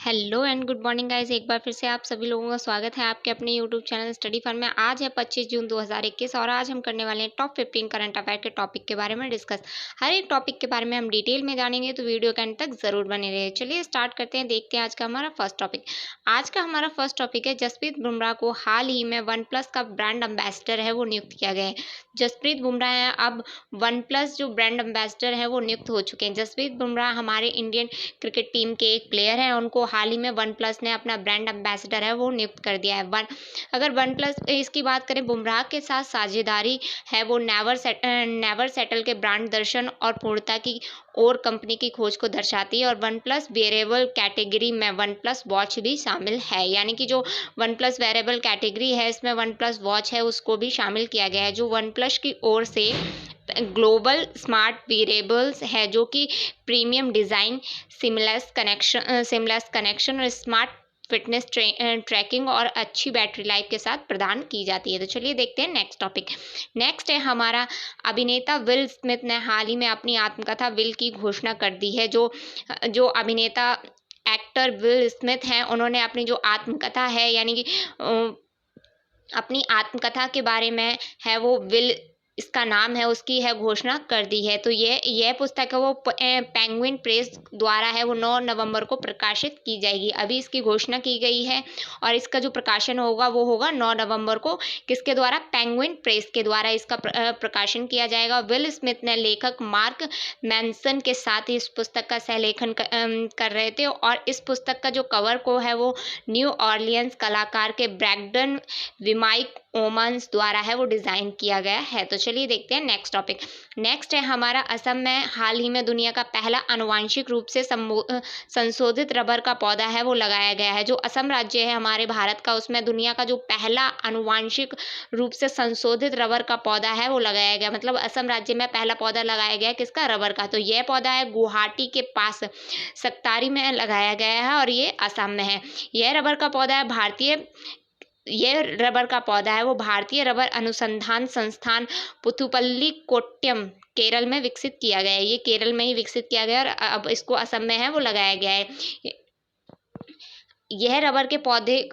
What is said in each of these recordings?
Hello and good morning guys. एक बार फिर से आप सभी लोगों का स्वागत है आपके अपने यूट्यूब चैनल स्टडी फन में। आज है 25 जून 2021 और आज हम करने वाले हैं टॉप 15 करंट अफेयर के टॉपिक के बारे में डिस्कस। हर एक टॉपिक के बारे में हम डिटेल में जानेंगे, तो वीडियो के अंत तक जरूर बने रहिए। चलिए स्टार्ट करते हैं, देखते हैं आज का हमारा फर्स्ट टॉपिक। आज का हमारा फर्स्ट टॉपिक है जसप्रीत बुमराह को हाल ही में वन प्लस का ब्रांड एम्बेसडर है वो नियुक्त किया गया है। जसप्रीत बुमराह है अब वन प्लस जो ब्रांड एम्बेसडर है वो नियुक्त हो चुके हैं। जसप्रीत बुमराह हमारे इंडियन क्रिकेट टीम के एक प्लेयर हैं, उनको हाल ही में वन प्लस ने अपना ब्रांड एम्बेसडर है वो नियुक्त कर दिया है। अगर वन प्लस इसकी बात करें, बुमराह के साथ साझेदारी है वो नेवर सेटल के ब्रांड दर्शन और पूर्णता की और कंपनी की खोज को दर्शाती है। और वन प्लस वेरेबल कैटेगरी में वन प्लस वॉच भी शामिल है, यानी कि जो वन प्लस वेरेबल कैटेगरी है इसमें वन प्लस वॉच है उसको भी शामिल किया गया है, जो वन प्लस की ओर से ग्लोबल स्मार्ट वेरेबल्स है, जो कि प्रीमियम डिज़ाइन, सिमलेस कनेक्शन और स्मार्ट फिटनेस ट्रैकिंग और अच्छी बैटरी लाइफ के साथ प्रदान की जाती है। तो चलिए देखते हैं नेक्स्ट टॉपिक। नेक्स्ट है हमारा, अभिनेता विल स्मिथ ने हाल ही में अपनी आत्मकथा विल की घोषणा कर दी है। जो अभिनेता एक्टर विल स्मिथ हैं, उन्होंने अपनी जो आत्मकथा है, यानी कि अपनी आत्मकथा के बारे में है वो विल इसका नाम है उसकी है घोषणा कर दी है। तो यह पुस्तक है वो पेंगुइन प्रेस द्वारा है वो 9 नवंबर को प्रकाशित की जाएगी। अभी इसकी घोषणा की गई है और इसका जो प्रकाशन होगा वो होगा 9 नवंबर को। किसके द्वारा? पेंगुइन प्रेस के द्वारा इसका प्रकाशन किया जाएगा। विल स्मिथ ने लेखक मार्क मैनसन के साथ इस पुस्तक का सहलेखन कर रहे थे और इस पुस्तक का जो कवर को है वो न्यू ऑर्लियंस कलाकार के ब्रैगडन विमाइक ओमन्स द्वारा है वो डिज़ाइन किया गया है। तो चलिए देखते हैं नेक्स्ट टॉपिक। नेक्स्ट है हमारा, असम में हाल ही में दुनिया का पहला आनुवांशिक रूप से संशोधित रबर का पौधा है वो लगाया गया है। जो असम राज्य है हमारे भारत का, उसमें दुनिया का जो पहला आनुवांशिक रूप से संशोधित रबर का पौधा है वो लगाया गया। मतलब असम राज्य में पहला पौधा लगाया गया किसका? रबर का। तो यह पौधा है गुवाहाटी के पास सक्तारी में लगाया गया है और ये असम में है। यह रबर का पौधा है वो भारतीय रबर अनुसंधान संस्थान पुथुपल्ली कोट्टयम केरल में विकसित किया गया है। ये केरल में ही विकसित किया गया और अब इसको असम में है वो लगाया गया है। यह रबर के पौधे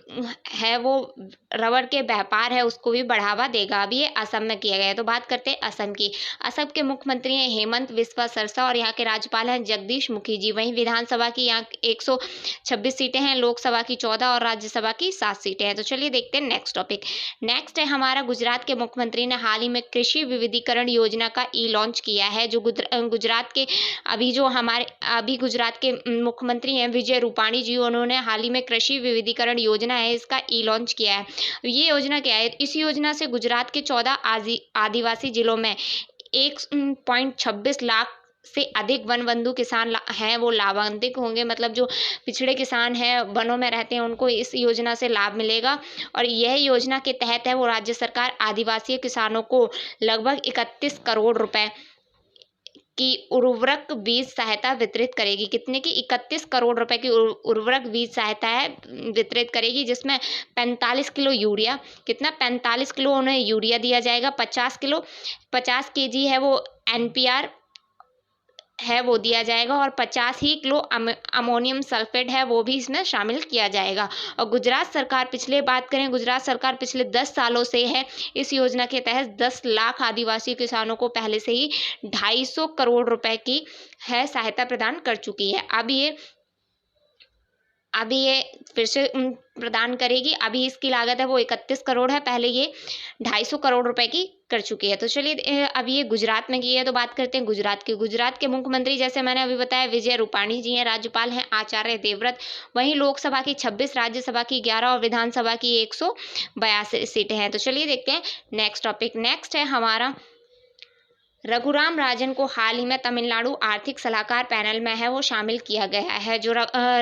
है वो रबर के व्यापार है उसको भी बढ़ावा देगा। अभी ये असम में किया गया है। तो बात करते हैं असम की। असम के मुख्यमंत्री हैं हेमंत बिस्वा सरसा और यहाँ के राज्यपाल हैं जगदीश मुखी जी। वहीं विधानसभा की यहाँ 126 सीटें हैं, लोकसभा की 14 और राज्यसभा की 7 सीटें हैं। तो चलिए देखते हैं नेक्स्ट टॉपिक। नेक्स्ट है हमारा, गुजरात के मुख्यमंत्री ने हाल ही में कृषि विविधीकरण योजना का लॉन्च किया है। जो गुजरात के गुजरात के मुख्यमंत्री हैं विजय रूपाणी जी, उन्होंने हाल ही में कृषि विविधीकरण योजना है इसका लॉन्च किया है। ये योजना क्या है? इस योजना से गुजरात के 14 आदिवासी जिलों में 1.26 लाख से अधिक वन बंधु किसान हैं वो लाभान्वित होंगे। मतलब जो पिछड़े किसान हैं, वनों में रहते हैं, उनको इस योजना से लाभ मिलेगा। और यह योजना के तहत है वो राज्य सरकार आदिवासी किसानों को लगभग 31 करोड़ रुपए की उर्वरक बीज सहायता वितरित करेगी। कितने की? 31 करोड़ रुपए की उर्वरक बीज सहायता है वितरित करेगी, जिसमें 45 किलो यूरिया, कितना? 45 किलो उन्हें यूरिया दिया जाएगा। 50 केजी है वो NPR है वो दिया जाएगा और 50 ही किलो अमोनियम सल्फेट है वो भी इसमें शामिल किया जाएगा। और गुजरात सरकार पिछले 10 सालों से है इस योजना के तहत 10 लाख आदिवासी किसानों को पहले से ही 250 करोड़ रुपए की है सहायता प्रदान कर चुकी है। अभी ये फिर से प्रदान करेगी। अभी इसकी लागत है वो 31 करोड़ है, पहले ये 250 करोड़ रुपए की कर चुकी है। तो चलिए अभी ये गुजरात में की है, तो बात करते हैं गुजरात के मुख्यमंत्री, जैसे मैंने अभी बताया, विजय रूपाणी जी हैं। राज्यपाल हैं आचार्य देवव्रत। वहीं लोकसभा की 26, राज्यसभा की 11 और विधानसभा की 182 सीटें हैं। तो चलिए देखते हैं नेक्स्ट टॉपिक। नेक्स्ट है हमारा, रघुराम राजन को हाल ही में तमिलनाडु आर्थिक सलाहकार पैनल में है वो शामिल किया गया है। जो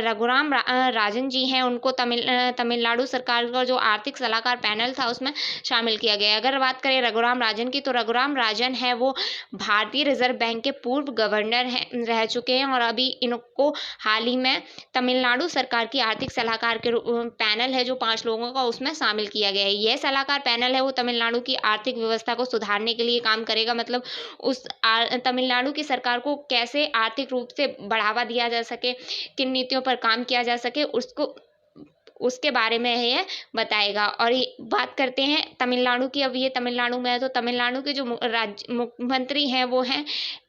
रघुराम राजन जी हैं उनको तमिलनाडु सरकार का जो आर्थिक सलाहकार पैनल था उसमें शामिल किया गया है। अगर बात करें रघुराम राजन की, तो रघुराम राजन है वो भारतीय रिजर्व बैंक के पूर्व गवर्नर रह चुके हैं और अभी इनको हाल ही में तमिलनाडु सरकार की आर्थिक सलाहकार के पैनल है जो 5 लोगों का, उसमें शामिल किया गया है। यह सलाहकार पैनल है वो तमिलनाडु की आर्थिक व्यवस्था को सुधारने के लिए काम करेगा। मतलब तमिलनाडु की सरकार को कैसे आर्थिक रूप से बढ़ावा दिया जा सके, किन नीतियों पर काम किया जा सके, उसके बारे में ये बताएगा। और ये बात करते हैं तमिलनाडु की। अब ये तमिलनाडु में है तो तमिलनाडु के जो मुख्यमंत्री हैं वो हैं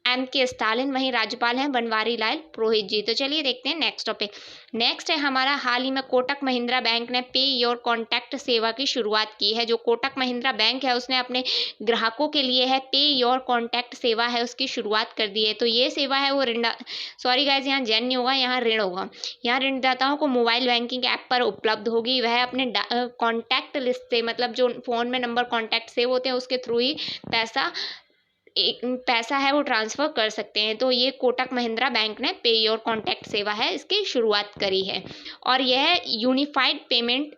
M.K. स्टालिन, वहीं राज्यपाल हैं बनवारी लाल पुरोहित जी। तो चलिए देखते हैं नेक्स्ट टॉपिक। नेक्स्ट है हमारा, हाल ही में कोटक महिंद्रा बैंक ने पे योर कॉन्टैक्ट सेवा की शुरुआत की है। जो कोटक महिंद्रा बैंक है उसने अपने ग्राहकों के लिए है पे योर कॉन्टैक्ट सेवा है उसकी शुरुआत कर दी है। तो ये सेवा है वो सॉरी गाइज, यहाँ जेन नहीं होगा, यहाँ ऋण होगा। यहाँ ऋणदाताओं को मोबाइल बैंकिंग ऐप पर उपलब्ध होगी। वह अपने कॉन्टैक्ट लिस्ट से, मतलब जो फ़ोन में नंबर कॉन्टैक्ट सेव होते हैं उसके थ्रू ही पैसा है वो ट्रांसफ़र कर सकते हैं। तो ये कोटक महिंद्रा बैंक ने पे योर कॉन्टैक्ट सेवा है इसकी शुरुआत करी है। और यह यूनिफाइड पेमेंट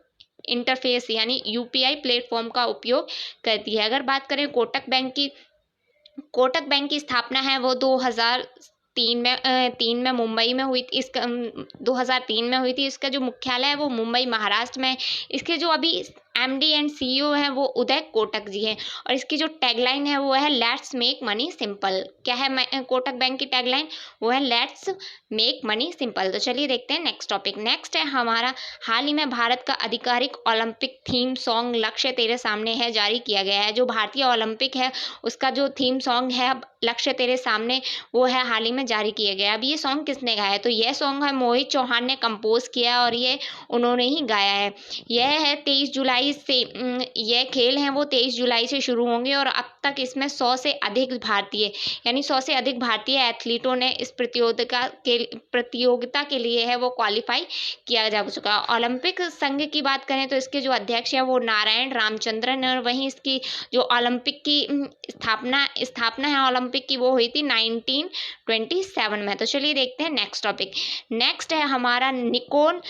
इंटरफेस यानी UPI प्लेटफॉर्म का उपयोग करती है। अगर बात करें कोटक बैंक की स्थापना है वो 2003 में मुंबई में हुई थी। इसका 2003 में हुई थी। इसका जो मुख्यालय है वो मुंबई महाराष्ट्र में है। इसके जो अभी MD एंड CEO हैं वो उदय कोटक जी हैं। और इसकी जो टैगलाइन है वो है लेट्स मेक मनी सिंपल। क्या है कोटक बैंक की टैगलाइन? वो है लेट्स मेक मनी सिंपल। तो चलिए देखते हैं नेक्स्ट टॉपिक। नेक्स्ट है हमारा, हाल ही में भारत का आधिकारिक ओलंपिक थीम सॉन्ग लक्ष्य तेरे सामने है जारी किया गया है। जो भारतीय ओलंपिक है उसका जो थीम सॉन्ग है लक्ष्य तेरे सामने, वो है हाल ही में जारी किया गया। अब ये सॉन्ग किसने गाया है? तो यह सॉन्ग है मोहित चौहान ने कंपोज किया और ये उन्होंने ही गाया है। यह है 23 जुलाई से यह खेल हैं वो 23 जुलाई से शुरू होंगे और अब तक इसमें 100 से अधिक भारतीय एथलीटों ने इस प्रतियोगिता के लिए है वो क्वालिफाई किया जा चुका है। ओलंपिक संघ की बात करें तो इसके जो अध्यक्ष हैं वो नारायण रामचंद्रन, और वहीं इसकी जो ओलंपिक की स्थापना है ओलंपिक की, वो हुई थी 1927 में। तो चलिए देखते हैं नेक्स्ट टॉपिक। नेक्स्ट है हमारा, निकोल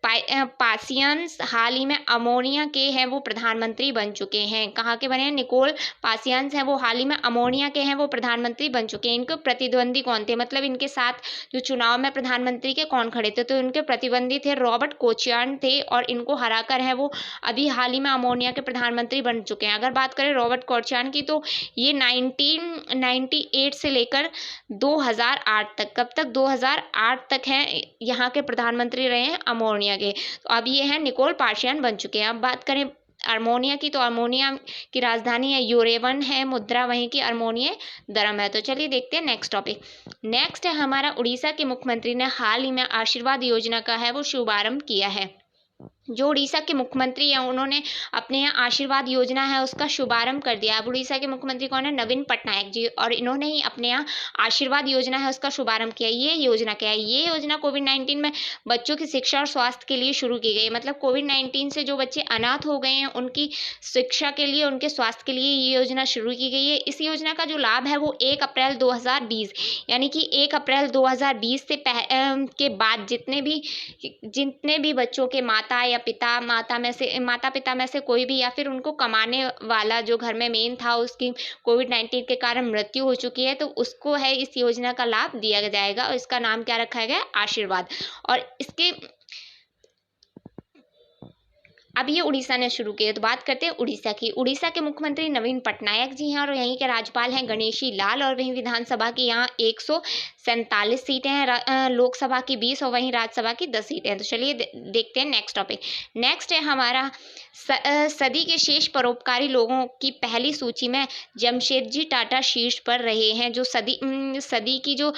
पासियंस हाल ही में अमोनिया के हैं वो प्रधानमंत्री बन चुके हैं। कहाँ के बने हैं? निकोल पासियंस हैं वो हाल ही में अमोनिया के हैं वो प्रधानमंत्री बन चुके हैं। इनके प्रतिद्वंदी कौन थे? मतलब इनके साथ जो चुनाव में प्रधानमंत्री के कौन खड़े थे? तो इनके प्रतिद्वंदी थे रॉबर्ट कोचियान थे और इनको हराकर है वो अभी हाल ही में अमोनिया के प्रधानमंत्री बन चुके हैं। अगर बात करें रॉबर्ट कोचियान की तो ये 1998 से लेकर 2008 तक, कब तक? 2008 तक हैं यहाँ के प्रधानमंत्री रहे हैं अमोनिया के। तो अब ये है निकोल पाशियान बन चुके हैं। अब बात करें अमोनिया की तो अमोनिया की राजधानी है यूरेवन है मुद्रा, वहीं की अमोनिया दरम है। तो चलिए देखते हैं नेक्स्ट टॉपिक। नेक्स्ट है हमारा, उड़ीसा के मुख्यमंत्री ने हाल ही में आशीर्वाद योजना का है वो शुभारंभ किया है। जो उड़ीसा के मुख्यमंत्री हैं उन्होंने अपने यहाँ आशीर्वाद योजना है उसका शुभारंभ कर दिया। अब उड़ीसा के मुख्यमंत्री कौन है? नवीन पटनायक जी, और इन्होंने ही अपने यहाँ आशीर्वाद योजना है उसका शुभारंभ किया। ये योजना क्या है? ये योजना कोविड-19 में बच्चों की शिक्षा और स्वास्थ्य के लिए शुरू की गई। मतलब कोविड-19 से जो बच्चे अनाथ हो गए हैं उनकी शिक्षा के लिए, उनके स्वास्थ्य के लिए ये योजना शुरू की गई है। इस योजना का जो लाभ है वो 1 अप्रैल 2020 यानी कि 1 अप्रैल 2020 से के बाद जितने भी बच्चों के माता पिता में से कोई भी, या फिर उनको कमाने वाला जो घर में मेन था उसकी कोविड-19 के कारण मृत्यु हो चुकी है, तो उसको है इस योजना का लाभ दिया जाएगा। और इसका नाम क्या रखा गया? आशीर्वाद। और इसके अब ये उड़ीसा ने शुरू किया। तो बात करते हैं उड़ीसा की। उड़ीसा के मुख्यमंत्री नवीन पटनायक जी हैं और यहीं के राज्यपाल हैं गणेशी लाल, और वहीं विधानसभा की यहाँ 147 सीटें हैं, लोकसभा की 20 और वहीं राज्यसभा की 10 सीटें हैं। तो चलिए देखते हैं नेक्स्ट टॉपिक। नेक्स्ट है हमारा, सदी के शेष परोपकारी लोगों की पहली सूची में जमशेदजी टाटा शीर्ष पर रहे हैं। जो सदी की जो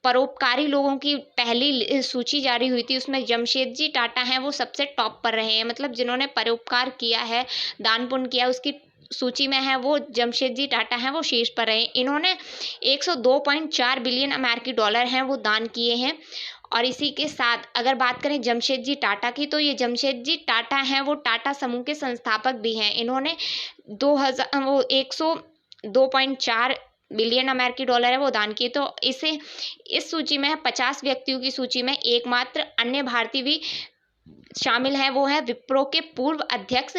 परोपकारी लोगों की पहली सूची जारी हुई थी उसमें जमशेदजी टाटा हैं वो सबसे टॉप पर रहे हैं। मतलब जिन्होंने परोपकार किया है, दान पुण्य किया, उसकी सूची में है वो जमशेदजी टाटा हैं वो शीर्ष पर रहे। इन्होंने 102.4 बिलियन अमेरिकी डॉलर हैं वो दान किए हैं। और इसी के साथ अगर बात करें जमशेदजी टाटा की, तो ये जमशेदजी टाटा हैं वो टाटा समूह के संस्थापक भी हैं। इन्होंने 102.4 बिलियन अमेरिकी डॉलर है वो दान किए। तो इस सूची में 50 व्यक्तियों की सूची में एकमात्र अन्य भारतीय भी शामिल है, वो है विप्रो के पूर्व अध्यक्ष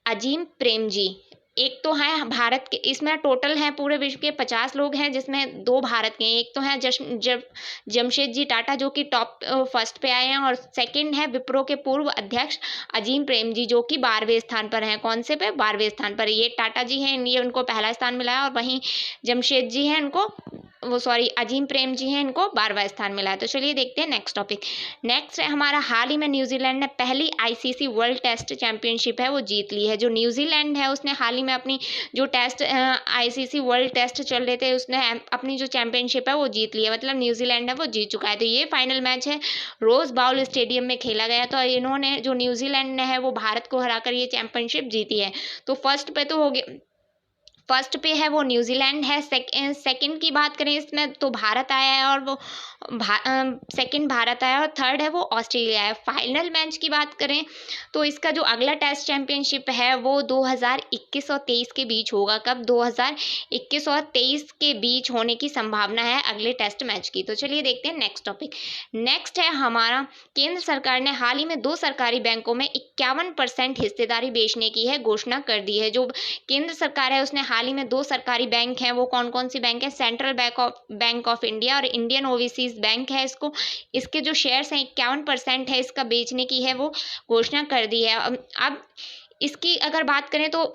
अजीम प्रेमजी। एक तो है भारत के, इसमें टोटल हैं पूरे विश्व के 50 लोग हैं, जिसमें 2 भारत के हैं। एक तो हैं जमशेदजी टाटा, जो कि टॉप फर्स्ट पे आए हैं, और सेकंड है विप्रो के पूर्व अध्यक्ष अजीम प्रेमजी, जो कि 12वें स्थान पर हैं। कौन से पे? 12वें स्थान पर। ये टाटा जी हैं, ये उनको पहला स्थान मिला है, और वहीं जमशेद जी हैं, उनको अजीम प्रेम जी हैं, इनको 12वां स्थान मिला है। तो चलिए देखते हैं नेक्स्ट टॉपिक। नेक्स्ट है हमारा, हाल ही में न्यूजीलैंड ने पहली आईसीसी वर्ल्ड टेस्ट चैंपियनशिप है वो जीत ली है। जो न्यूजीलैंड है उसने हाल ही में अपनी जो टेस्ट आईसीसी वर्ल्ड टेस्ट चल रहे थे, उसने अपनी जो चैंपियनशिप है वो जीत ली है, मतलब न्यूजीलैंड है वो जीत चुका है। तो ये फाइनल मैच है रोज बाउल स्टेडियम में खेला गया। तो इन्होंने, जो न्यूजीलैंड ने है वो भारत को हराकर ये चैंपियनशिप जीती है। तो फर्स्ट पे तो हो गया, फर्स्ट पे है वो न्यूजीलैंड है। सेकंड की बात करें इसमें तो भारत आया है, और वो सेकंड भारत आया, और थर्ड है वो ऑस्ट्रेलिया है। फाइनल मैच की बात करें तो इसका जो अगला टेस्ट चैंपियनशिप है वो 2021 और 23 के बीच होगा। कब? 2021 और 23 के बीच होने की संभावना है अगले टेस्ट मैच की। तो चलिए देखते हैं नेक्स्ट टॉपिक। नेक्स्ट है हमारा, केंद्र सरकार ने हाल ही में 2 सरकारी बैंकों में 51% हिस्सेदारी बेचने की है घोषणा कर दी है। जो केंद्र सरकार है उसने हाल ही में 2 सरकारी बैंक हैं, वो कौन कौन सी बैंक है? सेंट्रल बैंक ऑफ इंडिया और इंडियन ओवरसीज बैंक है। इसके जो शेयर्स हैं 51% है इसका बेचने की है वो घोषणा कर दी है। अब इसकी अगर बात करें तो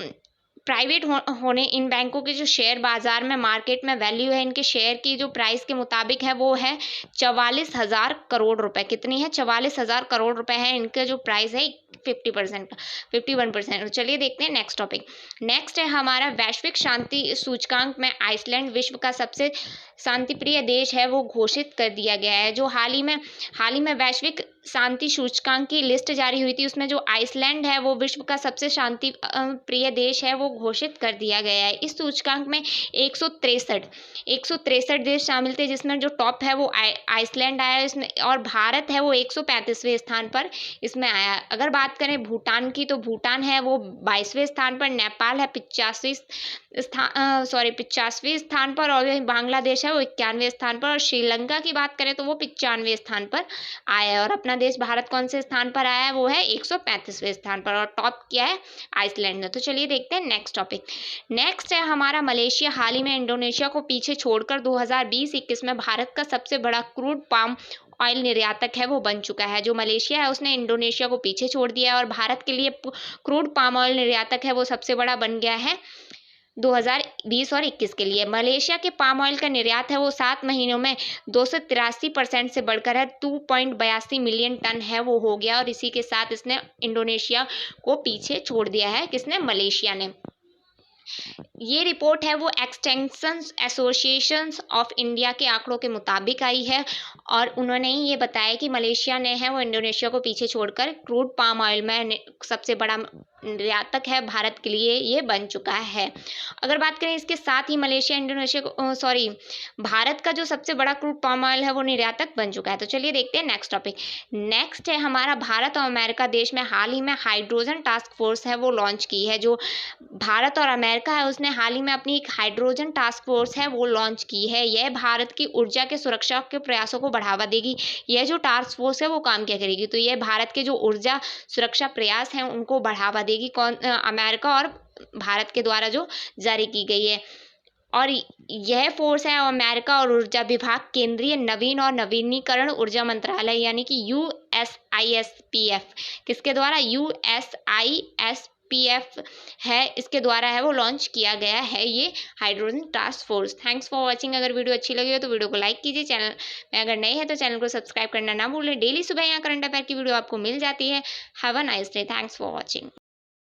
प्राइवेट होने इन बैंकों के जो शेयर बाजार में मार्केट में वैल्यू है इनके शेयर की, जो प्राइस के मुताबिक है वो है 44,000 करोड़ रुपए। कितनी है? 44,000 करोड़ रुपए है इनका जो प्राइस है 51%। चलिए देखते हैं नेक्स्ट टॉपिक। नेक्स्ट है हमारा, वैश्विक शांति सूचकांक में आइसलैंड विश्व का सबसे शांतिप्रिय देश है वो घोषित कर दिया गया है। जो हाल ही में वैश्विक शांति सूचकांक की लिस्ट जारी हुई थी, उसमें जो आइसलैंड है वो विश्व का सबसे शांति प्रिय देश है वो घोषित कर दिया गया है। इस सूचकांक में 163 देश शामिल थे, जिसमें जो टॉप है वो आइसलैंड आया इसमें, और भारत है वो 135वें स्थान पर इसमें आया। अगर बात करें भूटान की तो भूटान है वो 22वें स्थान पर, नेपाल है 85वें स्थान पर, और बांग्लादेश है वो 91वें स्थान पर, और श्रीलंका की बात करें तो वो 95वें स्थान पर आया है। और अपना देश भारत कौन से स्थान पर आया है? वो है 135वें स्थान पर, और टॉप क्या है? आइसलैंड है। तो चलिए देखते हैं नेक्स्ट टॉपिक। नेक्स्ट है हमारा, मलेशिया हाल ही में इंडोनेशिया को पीछे छोड़कर 2020-21 में भारत का सबसे बड़ा क्रूड पाम ऑयल निर्यातक है वो बन चुका है। जो मलेशिया है उसने इंडोनेशिया को पीछे छोड़ दिया है, और भारत के लिए क्रूड पाम ऑयल निर्यातक है वो सबसे बड़ा बन गया है 2020 और 21 के लिए। मलेशिया के पाम ऑयल का निर्यात है वो 7 महीनों में 283% से बढ़कर है 2.82 मिलियन टन है वो हो गया, और इसी के साथ इसने इंडोनेशिया को पीछे छोड़ दिया है। किसने? मलेशिया ने। ये रिपोर्ट है वो एक्सटेंशन एसोसिएशन ऑफ इंडिया के आंकड़ों के मुताबिक आई है, और उन्होंने ही ये बताया कि मलेशिया ने है वो इंडोनेशिया को पीछे छोड़कर क्रूड पाम ऑयल में सबसे बड़ा निर्यातक है भारत के लिए ये बन चुका है। अगर बात करें इसके साथ ही मलेशिया इंडोनेशिया को भारत का जो सबसे बड़ा क्रूड पाम ऑयल है वो निर्यातक बन चुका है। तो चलिए देखते हैं नेक्स्ट टॉपिक। नेक्स्ट है हमारा, भारत और अमेरिका देश में हाल ही में हाइड्रोजन टास्क फोर्स है वो लॉन्च की है। जो भारत और अमेरिका है उसने हाल ही में अपनी एक हाइड्रोजन टास्क फोर्स है वो लॉन्च की है। यह भारत की ऊर्जा के सुरक्षा के प्रयासों को बढ़ावा देगी। यह जो टास्क फोर्स है वो काम क्या करेगी? तो यह भारत के जो ऊर्जा सुरक्षा प्रयास हैं उनको बढ़ावा देगी। अमेरिका और भारत के द्वारा जो जारी की गई है, और यह फोर्स है अमेरिका और ऊर्जा विभाग, केंद्रीय नवीन और नवीनीकरण ऊर्जा मंत्रालय यानी कि USISPF, किसके द्वारा? USISPF है, इसके द्वारा है वो लॉन्च किया गया है ये hydrogen task force. Thanks for watching. अगर वीडियो अच्छी लगी हो तो वीडियो को लाइक कीजिए, चैनल में अगर नए हैं तो चैनल को सब्सक्राइब करना ना भूलें। डेली सुबह यहाँ करंट अफेयर की वीडियो आपको मिल जाती है। Have a nice day. Thanks for watching.